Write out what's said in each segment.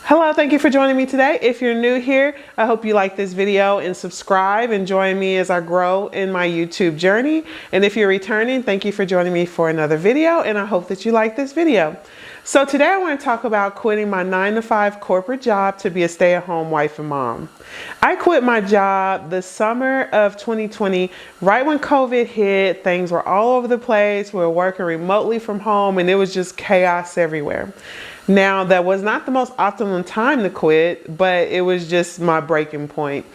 Hello, thank you for joining me today. If you're new here, I hope you like this video and subscribe and join me as I grow in my YouTube journey. And if you're returning, thank you for joining me for another video, and I hope that you like this video. So today I want to talk about quitting my 9-to-5 corporate job to be a stay-at-home wife and mom. I quit my job the summer of 2020, right when COVID hit. Things were all over the place. We were working remotely from home and it was just chaos everywhere. Now, that was not the most optimum time to quit, but it was just my breaking point.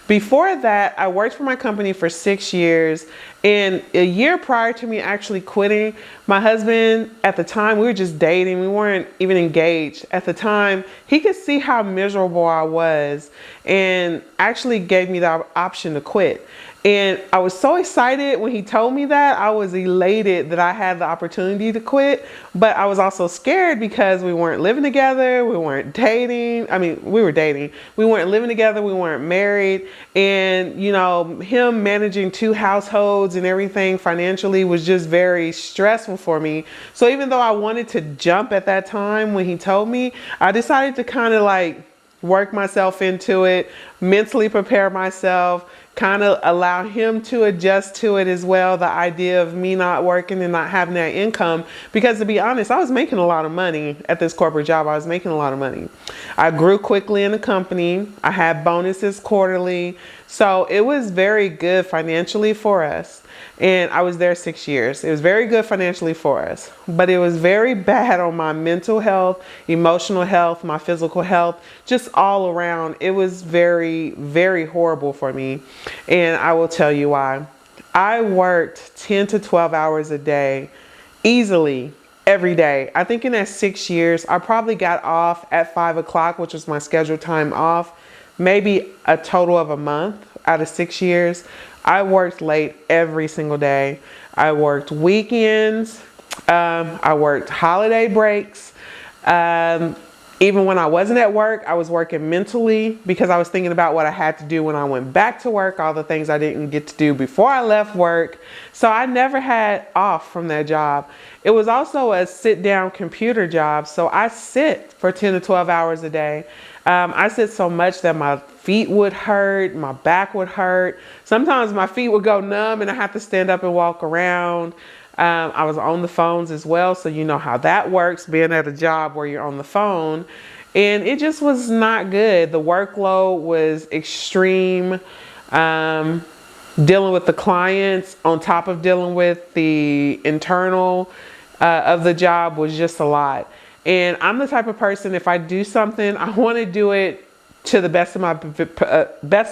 Before that, I worked for my company for 6 years, and a year prior to me actually quitting, my husband, at the time, we were just dating. We weren't even engaged. At the time, he could see how miserable I was and actually gave me the option to quit. And I was so excited when he told me that. I was elated that I had the opportunity to quit, but I was also scared because we weren't living together. We weren't dating. I mean, we were dating. We weren't living together. We weren't married. And, you know, him managing 2 households and everything financially was just very stressful for me. So even though I wanted to jump at that time when he told me, I decided to kind of like work myself into it, mentally prepare myself, kind of allow him to adjust to it as well, the idea of me not working and not having that income. Because to be honest, I was making a lot of money at this corporate job. I was making a lot of money. I grew quickly in the company. I had bonuses quarterly. So it was very good financially for us. And I was there 6 years. It was very good financially for us, but it was very bad on my mental health, emotional health, my physical health, just all around. It was very, very horrible for me. And I will tell you why. I worked 10 to 12 hours a day, easily, every day. I think in that 6 years, I probably got off at 5 o'clock, which was my scheduled time off, maybe a total of a month out of 6 years. I worked late every single day. I worked weekends. I worked holiday breaks. Even when I wasn't at work, I was working mentally because I was thinking about what I had to do when I went back to work, all the things I didn't get to do before I left work. So I never had off from that job. It was also a sit-down computer job, so I sit for 10 to 12 hours a day. I sit so much that my feet would hurt, my back would hurt. Sometimes my feet would go numb and I have to stand up and walk around. I was on the phones as well, so you know how that works, being at a job where you're on the phone. And it just was not good. The workload was extreme. Dealing with the clients on top of dealing with the internal of the job was just a lot. And I'm the type of person, if I do something, I want to do it to the best of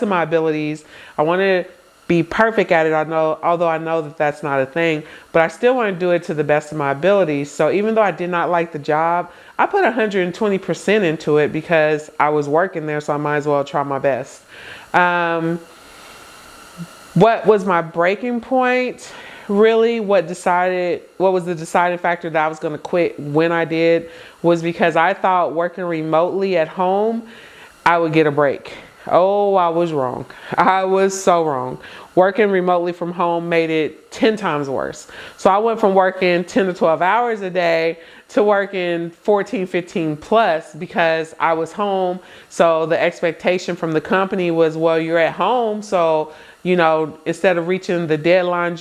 my abilities. I want to be perfect at it. Although I know that that's not a thing, but I still want to do it to the best of my abilities. So even though I did not like the job, I put 120% into it because I was working there, so I might as well try my best. What was my breaking point? Really, what was the deciding factor that I was going to quit when I did was because I thought working remotely at home, I would get a break. Oh, I was wrong. I was so wrong. Working remotely from home made it 10 times worse. So I went from working 10 to 12 hours a day to working 14, 15 plus because I was home. So the expectation from the company was, well, you're at home. So, you know, instead of reaching the deadlines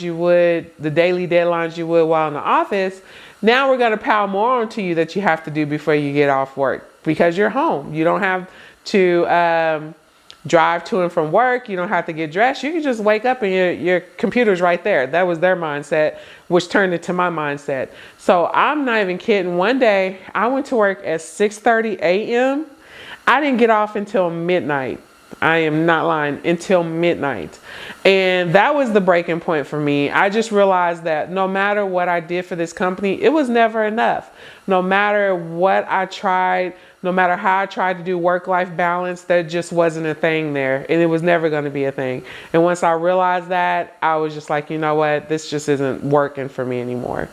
the daily deadlines you would while in the office, now we're going to pile more onto you that you have to do before you get off work because you're home. You don't have to drive to and from work. You don't have to get dressed. You can just wake up and your computer's right there. That was their mindset, which turned into my mindset. So I'm not even kidding. One day I went to work at 6:30 a.m. I didn't get off until midnight. I am not lying, until midnight. And that was the breaking point for me. I just realized that no matter what I did for this company, it was never enough. No matter what I tried, no matter how I tried to do work-life balance, there just wasn't a thing there. And it was never going to be a thing. And once I realized that, I was just like, you know what, this just isn't working for me anymore.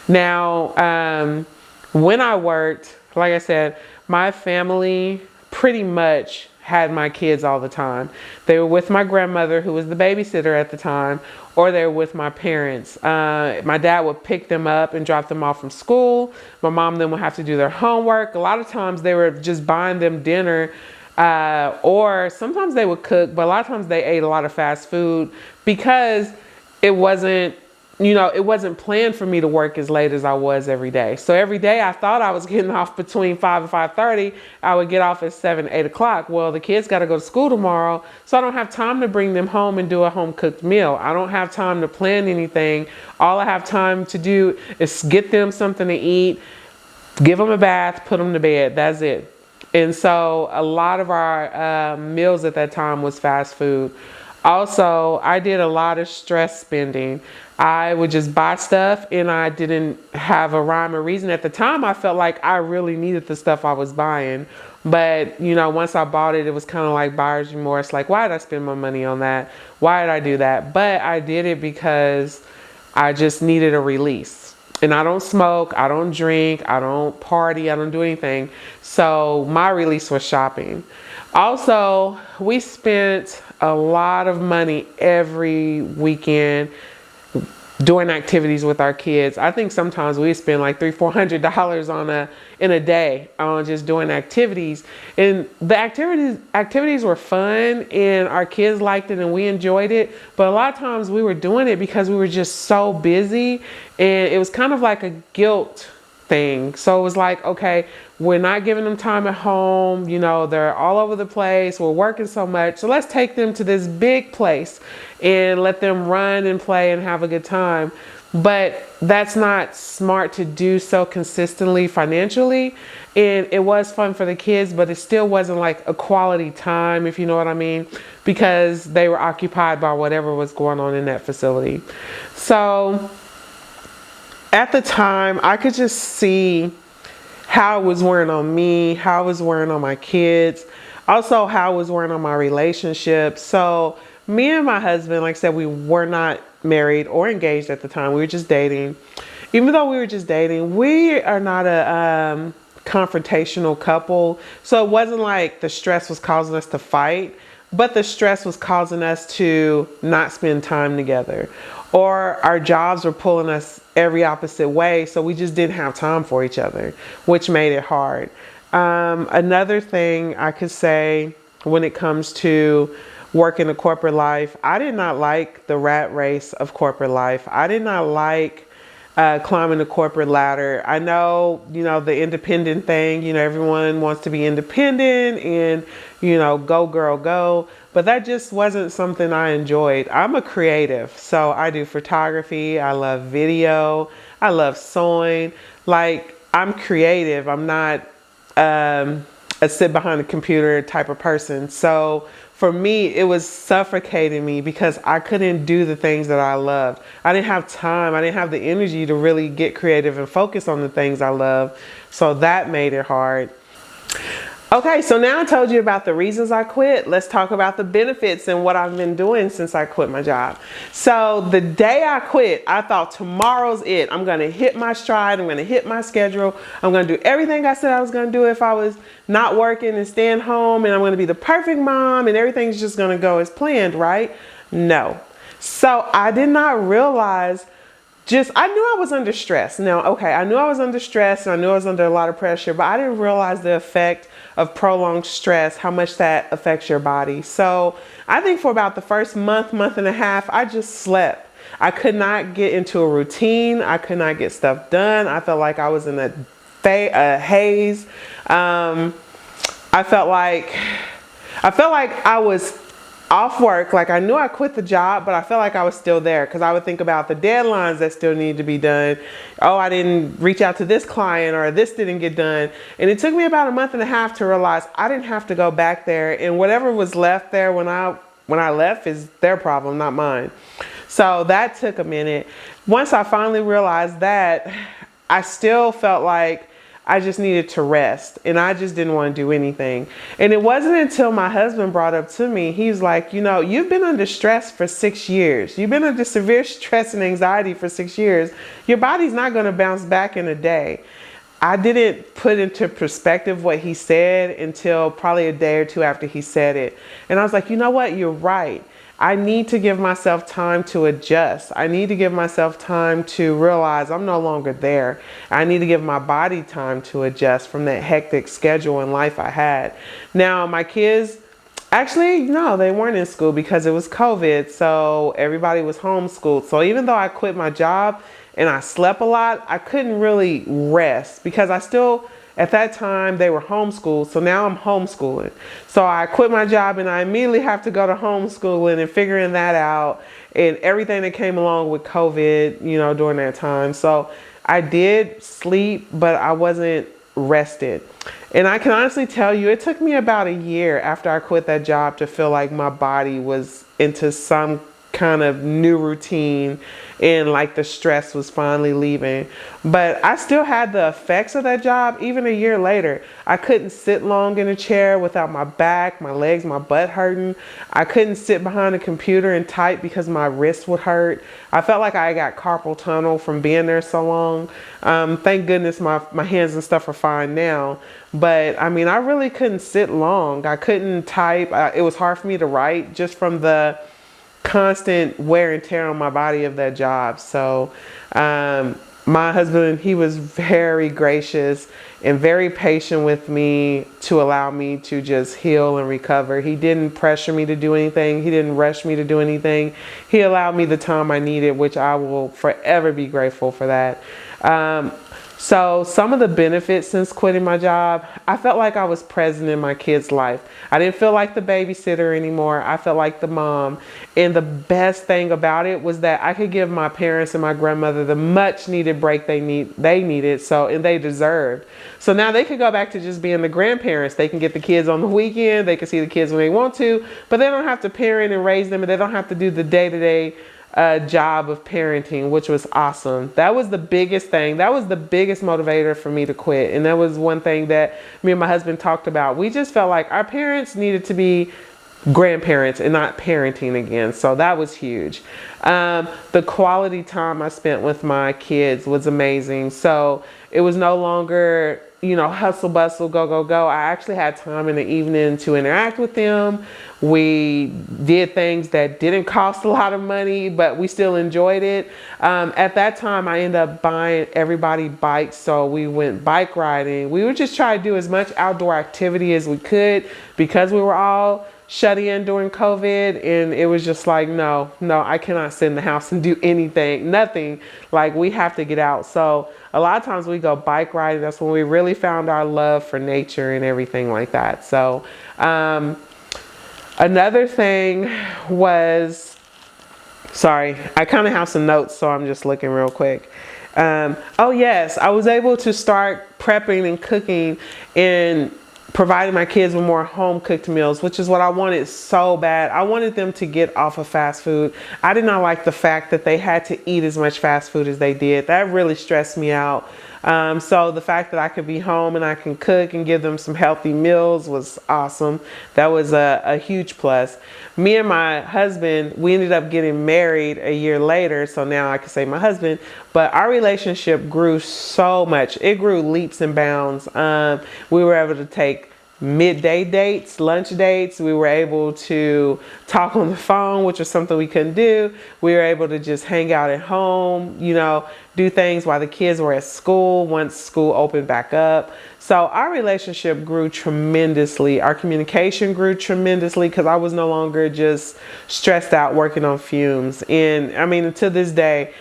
Now, when I worked, like I said, my family pretty much had my kids all the time. They were with my grandmother, who was the babysitter at the time, or they were with my parents. My dad would pick them up and drop them off from school. My mom then would have to do their homework. A lot of times they were just buying them dinner, or sometimes they would cook, but a lot of times they ate a lot of fast food because it wasn't, it wasn't planned for me to work as late as I was every day. So every day I thought I was getting off between 5 and 5:30. I would get off at 7, 8 o'clock. Well, the kids got to go to school tomorrow, so I don't have time to bring them home and do a home cooked meal. I don't have time to plan anything. All I have time to do is get them something to eat, give them a bath, put them to bed. That's it. And so a lot of our meals at that time was fast food. Also, I did a lot of stress spending. I would just buy stuff and I didn't have a rhyme or reason. At the time, I felt like I really needed the stuff I was buying. But, once I bought it, it was kind of like buyer's remorse. Like, why did I spend my money on that? Why did I do that? But I did it because I just needed a release. And I don't smoke, I don't drink, I don't party, I don't do anything. So my release was shopping. Also, we spent a lot of money every weekend doing activities with our kids. I think sometimes we spend like $300-400 in a day on just doing activities. And the activities were fun and our kids liked it and we enjoyed it. But a lot of times we were doing it because we were just so busy, and it was kind of like a guilt thing. So it was like, okay, we're not giving them time at home. They're all over the place. We're working so much. So let's take them to this big place and let them run and play and have a good time. But that's not smart to do so consistently financially. And it was fun for the kids, but it still wasn't like a quality time, if you know what I mean, because they were occupied by whatever was going on in that facility. So at the time, I could just see how it was wearing on me, how it was wearing on my kids, also how it was wearing on my relationship. So me and my husband, like I said, we were not married or engaged at the time. We were just dating. Even though we were just dating, we are not a confrontational couple. So it wasn't like the stress was causing us to fight, but the stress was causing us to not spend time together. Or our jobs were pulling us every opposite way, so we just didn't have time for each other, which made it hard. Another thing I could say when it comes to working a corporate life, I did not like the rat race of corporate life. I did not like climbing the corporate ladder. I know, the independent thing, everyone wants to be independent and, go girl, go. But that just wasn't something I enjoyed. I'm a creative, so I do photography. I love video. I love sewing. Like, I'm creative. I'm not a sit behind a computer type of person. So for me, it was suffocating me because I couldn't do the things that I loved. I didn't have time. I didn't have the energy to really get creative and focus on the things I love. So that made it hard. Okay, so now I told you about the reasons I quit. Let's talk about the benefits and what I've been doing since I quit my job. So the day I quit, I thought tomorrow's it. I'm gonna hit my stride. I'm gonna hit my schedule. I'm gonna do everything I said I was gonna do if I was not working and staying home, and I'm gonna be the perfect mom and everything's just gonna go as planned, right? No. So I did not realize I knew I was under stress. Now, okay, I knew I was under stress and I knew I was under a lot of pressure, but I didn't realize the effect of prolonged stress, how much that affects your body. So I think for about the first month and a half, I just slept. I could not get into a routine. I could not get stuff done. I felt like I was in a haze. I felt like I was off work. Like, I knew I quit the job, but I felt like I was still there because I would think about the deadlines that still need to be done. Oh, I didn't reach out to this client, or this didn't get done. And it took me about a month and a half to realize I didn't have to go back there, and whatever was left there when I left is their problem, not mine. So that took a minute. Once I finally realized that, I still felt like I just needed to rest, and I just didn't want to do anything. And it wasn't until my husband brought up to me, he was like, you've been under stress for 6 years. You've been under severe stress and anxiety for 6 years. Your body's not going to bounce back in a day. I didn't put into perspective what he said until probably a day or two after he said it. And I was like, you know what? You're right. I need to give myself time to adjust. I need to give myself time to realize I'm no longer there. I need to give my body time to adjust from that hectic schedule and life I had. Now, my kids, actually, no, they weren't in school because it was COVID. So everybody was homeschooled. So even though I quit my job and I slept a lot, I couldn't really rest because I still, at that time, they were homeschooled. So now I'm homeschooling. So I quit my job and I immediately have to go to homeschooling and figuring that out and everything that came along with COVID, you know, during that time. So I did sleep, but I wasn't rested. And I can honestly tell you, it took me about a year after I quit that job to feel like my body was into some kind of new routine and like the stress was finally leaving. But I still had the effects of that job even a year later. I couldn't sit long in a chair without my back, my legs, my butt hurting. I couldn't sit behind a computer and type because my wrist would hurt. I felt like I got carpal tunnel from being there so long. Thank goodness my hands and stuff are fine now. But I mean, I really couldn't sit long. I couldn't type. It was hard for me to write just from the constant wear and tear on my body of that job. So my husband, he was very gracious and very patient with me to allow me to just heal and recover. He didn't pressure me to do anything. He didn't rush me to do anything. He allowed me the time I needed, which I will forever be grateful for that. So some of the benefits since quitting my job, I felt like I was present in my kid's life. I didn't feel like the babysitter anymore. I felt like the mom. And the best thing about it was that I could give my parents and my grandmother the much needed break they needed, and they deserved. So now they could go back to just being the grandparents. They can get the kids on the weekend. They can see the kids when they want to, but they don't have to parent and raise them, and they don't have to do the day-to-day job of parenting, which was awesome. That was the biggest thing. That was the biggest motivator for me to quit. And that was one thing that me and my husband talked about. We just felt like our parents needed to be grandparents and not parenting again. So that was huge. The quality time I spent with my kids was amazing. So it was no longer, you know, hustle bustle, go, go, go. I actually had time in the evening to interact with them. We did things that didn't cost a lot of money, but we still enjoyed it. At that time, I ended up buying everybody bikes. So we went bike riding. We would just try to do as much outdoor activity as we could because we were all shut in during COVID, and it was just like, no, I cannot sit in the house and do anything, nothing. Like, we have to get out. So a lot of times we go bike riding. That's when we really found our love for nature and everything like that. So another thing was, sorry, I kind of have some notes, so I'm just looking real quick. Oh yes, I was able to start prepping and cooking and providing my kids with more home cooked meals, which is what I wanted so bad. I wanted them to get off of fast food. I did not like the fact that they had to eat as much fast food as they did. That really stressed me out. So the fact that I could be home and I can cook and give them some healthy meals was awesome. That was a huge plus. Me and my husband, we ended up getting married a year later. So now I can say my husband, but our relationship grew so much. It grew leaps and bounds. We were able to take midday dates, lunch dates. We were able to talk on the phone, which was something we couldn't do. We were able to just hang out at home, you know, do things while the kids were at school once school opened back up. So our relationship grew tremendously. Our communication grew tremendously because I was no longer just stressed out working on fumes. And I mean, to this day,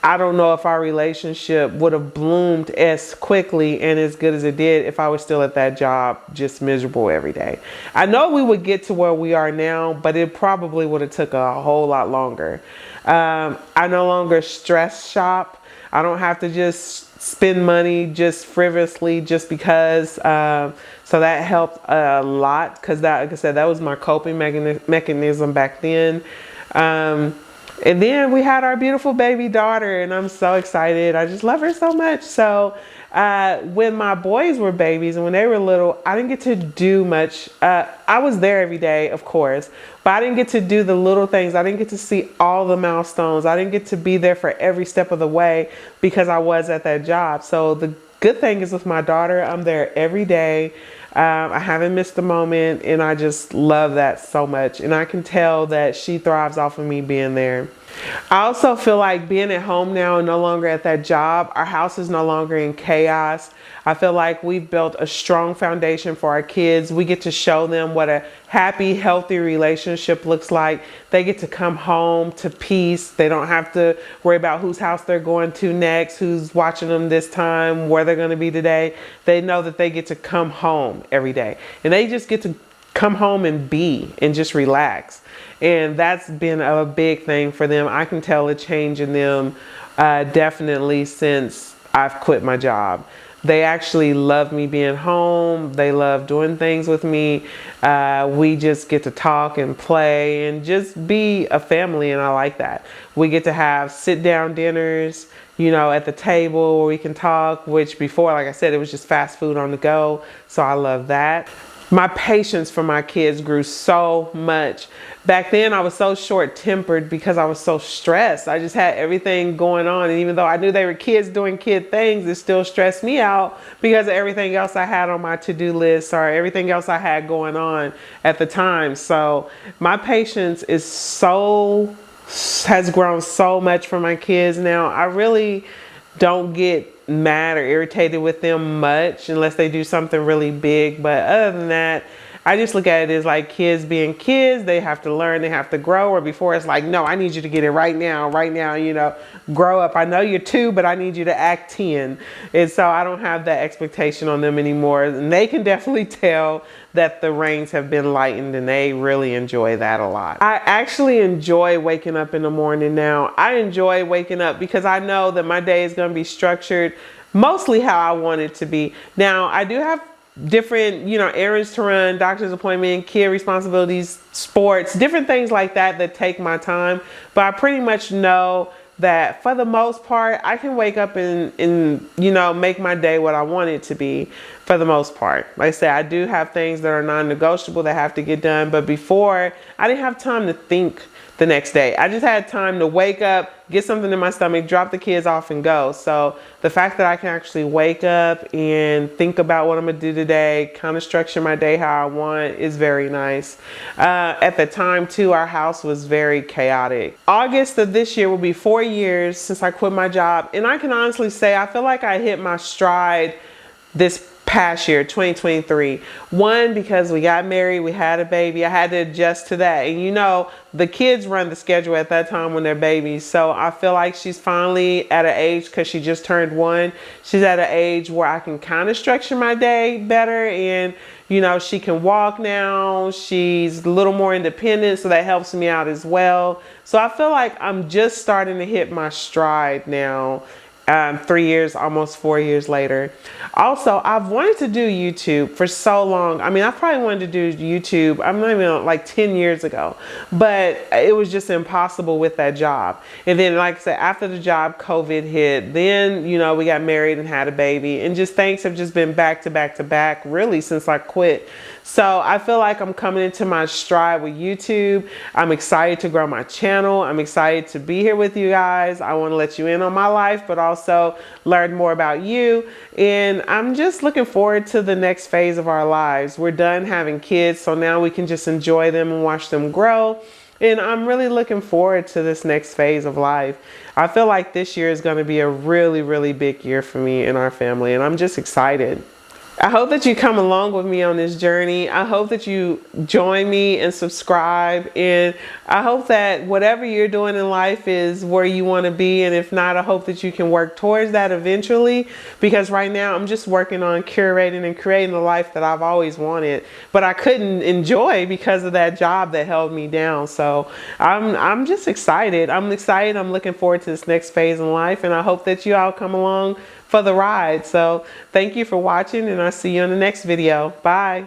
I don't know if our relationship would have bloomed as quickly and as good as it did if I was still at that job, just miserable every day. I know we would get to where we are now, but it probably would have took a whole lot longer. I no longer stress shop. I don't have to just spend money just frivolously just because. So that helped a lot because that, like I said, that was my coping mechanism back then. And then we had our beautiful baby daughter, and I'm so excited. I just love her so much. So when my boys were babies and when they were little, I didn't get to do much. I was there every day, of course, but I didn't get to do the little things. I didn't get to see all the milestones. I didn't get to be there for every step of the way because I was at that job. So the good thing is with my daughter, I'm there every day. I haven't missed a moment, and I just love that so much. And I can tell that she thrives off of me being there. I also feel like being at home now and no longer at that job, our house is no longer in chaos. I feel like we've built a strong foundation for our kids. We get to show them what a happy, healthy relationship looks like. They get to come home to peace. They don't have to worry about whose house they're going to next, who's watching them this time, where they're going to be today. They know that they get to come home every day, and they just get to come home and be and just relax. And that's been a big thing for them. I can tell a change in them definitely since I've quit my job. They actually love me being home. They love doing things with me. We just get to talk and play and just be a family, and I like that. We get to have sit-down dinners, you know, at the table where we can talk, which before, like I said, it was just fast food on the go. So I love that. My patience for my kids grew so much. Back then I was so short-tempered because I was so stressed. I just had everything going on, and even though I knew they were kids doing kid things, it still stressed me out because of everything else I had on my to-do list or everything else I had going on at the time. So my patience has grown so much for my kids now. I really don't get mad or irritated with them much unless they do something really big. But other than that, I just look at it as like kids being kids. They have to learn, they have to grow. Or before it's like, no, I need you to get it right now, you know, grow up. I know you're 2, but I need you to act 10. And so I don't have that expectation on them anymore. And they can definitely tell that the reins have been lightened, and they really enjoy that a lot. I actually enjoy waking up in the morning now. I enjoy waking up because I know that my day is going to be structured mostly how I want it to be. Now, I do have different, you know, errands to run, doctor's appointment, kid responsibilities, sports, different things like that that take my time. But I pretty much know that for the most part, I can wake up and you know, make my day what I want it to be for the most part. Like I said, I do have things that are non-negotiable that have to get done. But before, I didn't have time to think the next day. I just had time to wake up, get something in my stomach, drop the kids off and go. So the fact that I can actually wake up and think about what I'm gonna do today, kind of structure my day how I want, is very nice. At the time too, our house was very chaotic. August of this year will be 4 years since I quit my job. And I can honestly say, I feel like I hit my stride this past year, 2023. One, because we got married, we had a baby. I had to adjust to that. And you know, the kids run the schedule at that time when they're babies. So I feel like she's finally at an age, because she just turned 1, she's at an age where I can kind of structure my day better. And you know, she can walk now. She's a little more independent, so that helps me out as well. So I feel like I'm just starting to hit my stride now. 3 years, almost 4 years later. Also, I've wanted to do YouTube for so long. I mean, I probably wanted to do YouTube, I'm not even like 10 years ago, but it was just impossible with that job. And then, like I said, after the job, COVID hit. Then, you know, we got married and had a baby, and just things have just been back to back to back really since I quit. So I feel like I'm coming into my stride with YouTube. I'm excited to grow my channel. I'm excited to be here with you guys. I want to let you in on my life, but also learn more about you. And I'm just looking forward to the next phase of our lives. We're done having kids, so now we can just enjoy them and watch them grow. And I'm really looking forward to this next phase of life. I feel like this year is going to be a really, really big year for me and our family, and I'm just excited. I hope that you come along with me on this journey. I hope that you join me and subscribe. And I hope that whatever you're doing in life is where you want to be. And if not, I hope that you can work towards that eventually. Because right now I'm just working on curating and creating the life that I've always wanted, but I couldn't enjoy because of that job that held me down. So I'm just excited. I'm excited. I'm looking forward to this next phase in life. And I hope that you all come along for the ride. So thank you for watching, and I'll see you in the next video. Bye.